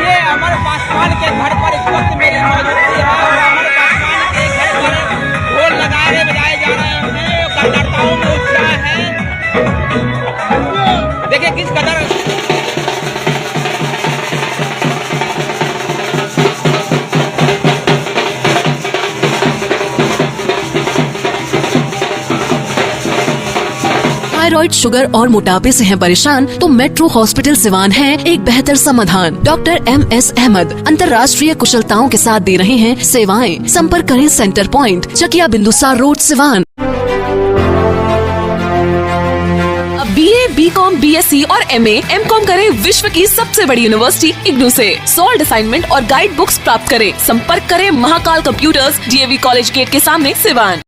ये अमर पासवान के घर पर इस वक्त मेरी मौजूदगी है और अमर पासवान के घर पर ढोल नगाड़े बजाए जा रहे हैं। कार्यकर्ताओं में उत्साह है, देखिए किस कदर थायराइड, शुगर और मोटापे से हैं परेशान तो मेट्रो हॉस्पिटल सिवान है एक बेहतर समाधान। डॉक्टर MS अहमद अंतर्राष्ट्रीय कुशलताओं के साथ दे रहे हैं सेवाएं। संपर्क करें center point, Chakia Bindusar road, Siwan. अब BA, BCom, BSc और MA, MCom करें विश्व की सबसे बड़ी यूनिवर्सिटी इग्नू से। सॉल्ड असाइनमेंट और गाइड बुक्स प्राप्त करें। संपर्क करें Mahakal computers, DAV college gate के सामने, सिवान।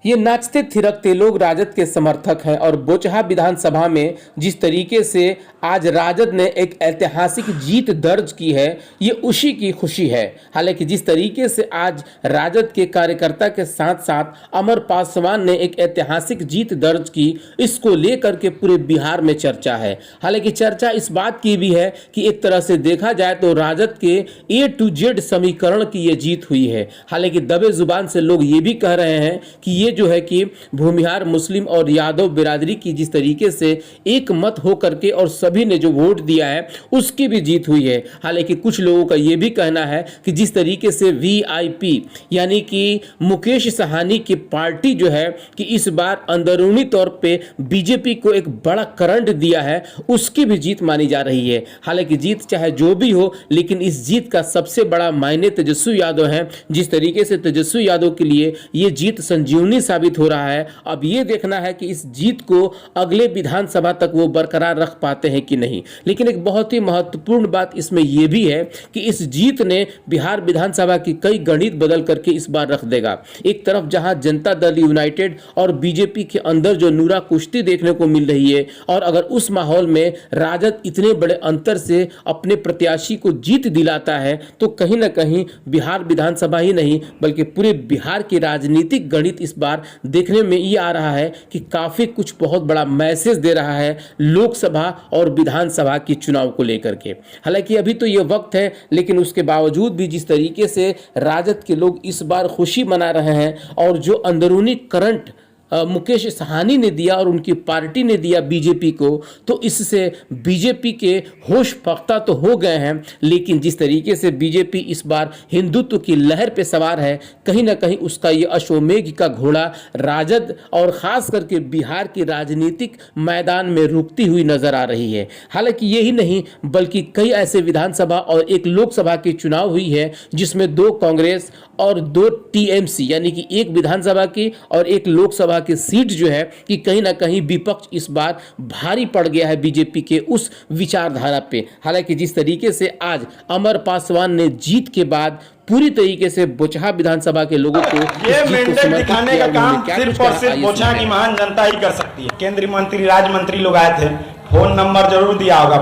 ये नाचते थिरकते लोग राजद के समर्थक हैं और बोचहा विधानसभा में जिस तरीके से आज राजद ने एक ऐतिहासिक जीत दर्ज की है, ये उसी की खुशी है। हालांकि जिस तरीके से आज राजद के कार्यकर्ता के साथ साथ अमर पासवान ने एक ऐतिहासिक जीत दर्ज की, इसको लेकर के पूरे बिहार में चर्चा है। हालांकि चर्चा इस बात की भी है कि एक तरह से देखा जाए तो राजद के A to Z समीकरण की ये जीत हुई है। हालांकि दबे जुबान से लोग ये भी कह रहे हैं कि ये जो है कि भूमिहार मुस्लिम और यादव बिरादरी की जिस तरीके से एक मत होकर के और सभी ने जो वोट दिया है उसकी भी जीत हुई है। हालांकि कुछ लोगों का यह भी कहना है कि जिस तरीके से VIP यानी कि मुकेश साहनी की पार्टी जो है कि इस बार अंदरूनी तौर पे बीजेपी को एक बड़ा करंट दिया है, उसकी भी जीत मानी जा रही है। हालांकि जीत चाहे जो भी हो, लेकिन इस जीत का सबसे बड़ा मायने तेजस्वी यादव है। जिस तरीके से तेजस्वी यादव के लिए ये जीत संजीवनी साबित हो रहा है। अब ये देखना है कि इस जीत को अगले विधानसभा तक वो बरकरार रख पाते हैं कि नहीं। लेकिन एक बहुत ही महत्वपूर्ण बात इसमें यह भी है कि इस जीत ने बिहार विधानसभा की कई गणित बदल करके इस बार रख देगा। एक तरफ जहां जनता दल यूनाइटेड और बीजेपी के अंदर जो नूरा कुश्ती देखने को मिल रही है, और अगर उस माहौल में राजद इतने बड़े अंतर से अपने प्रत्याशी को जीत दिलाता है तो कहीं ना कहीं बिहार विधानसभा ही नहीं बल्कि पूरे बिहार की राजनीतिक गणित इस बार देखने में ये आ रहा है कि काफी कुछ बहुत बड़ा मैसेज दे रहा है लोकसभा और विधानसभा की चुनाव को लेकर के। हालांकि अभी तो ये वक्त है, लेकिन उसके बावजूद भी जिस तरीके से राजद के लोग इस बार खुशी मना रहे हैं और जो अंदरूनी करंट मुकेश साहनी ने दिया और उनकी पार्टी ने दिया बीजेपी को, तो इससे बीजेपी के होश पख्ता तो हो गए हैं। लेकिन जिस तरीके से बीजेपी इस बार हिंदुत्व की लहर पे सवार है, कहीं ना कहीं उसका ये अश्वमेघ का घोड़ा राजद और खास करके बिहार के राजनीतिक मैदान में रुकती हुई नजर आ रही है। हालांकि यही नहीं बल्कि कई ऐसे विधानसभा और एक लोकसभा की चुनाव हुई है जिसमें 2 कांग्रेस और 2 TMC यानी कि एक विधानसभा की और एक लोकसभा की सीट जो है कि कहीं ना कहीं विपक्ष इस बार भारी पड़ गया है बीजेपी के उस विचारधारा पे। हालांकि जिस तरीके से आज अमर पासवान ने जीत के बाद पूरी तरीके से बोचहा विधानसभा के लोगों को ये मैंडेट दिखाने का काम सिर्फ और सिर्फ बोचहा की महान जनता ही कर सकती है। केंद्रीय मंत्री, राज्य मंत्री लोग आए थे, फोन नंबर जरूर दिया होगा,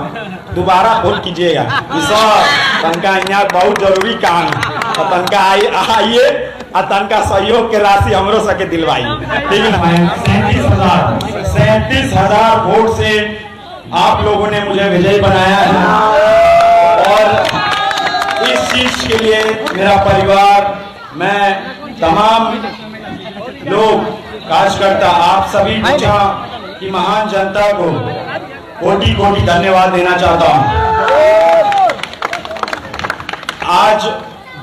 दोबारा फोन कीजिएगा। तनका यहाँ बहुत जरूरी काम है, तनका आइए और तनका सहयोग के राशि हमरो सके दिलवाई, ठीक है ना। 37,000 वोट से आप लोगों ने मुझे विजयी बनाया है और इस चीज के लिए मेरा परिवार, मैं, तमाम लोग, कार्यकर्ता, आप सभी बोचहा की महान जनता को कोटि कोटि धन्यवाद देना चाहता हूं। आज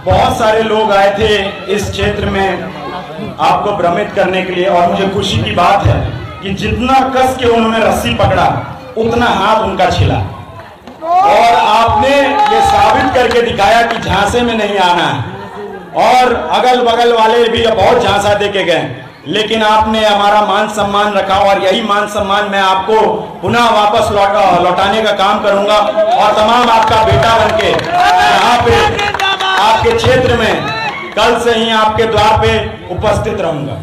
बहुत सारे लोग आए थे इस क्षेत्र में आपको भ्रमित करने के लिए, और मुझे खुशी की बात है कि जितना कस के उन्होंने रस्सी पकड़ा उतना हाथ उनका छिला, और आपने ये साबित करके दिखाया कि झांसे में नहीं आना है। और अगल बगल वाले भी बहुत झांसा दे के गए, लेकिन आपने हमारा मान सम्मान रखा, और यही मान सम्मान मैं आपको पुनः वापस लौटाने का काम करूंगा। और तमाम आपका बेटा बनके यहाँ पे आपके क्षेत्र में कल से ही आपके द्वार पे उपस्थित रहूंगा।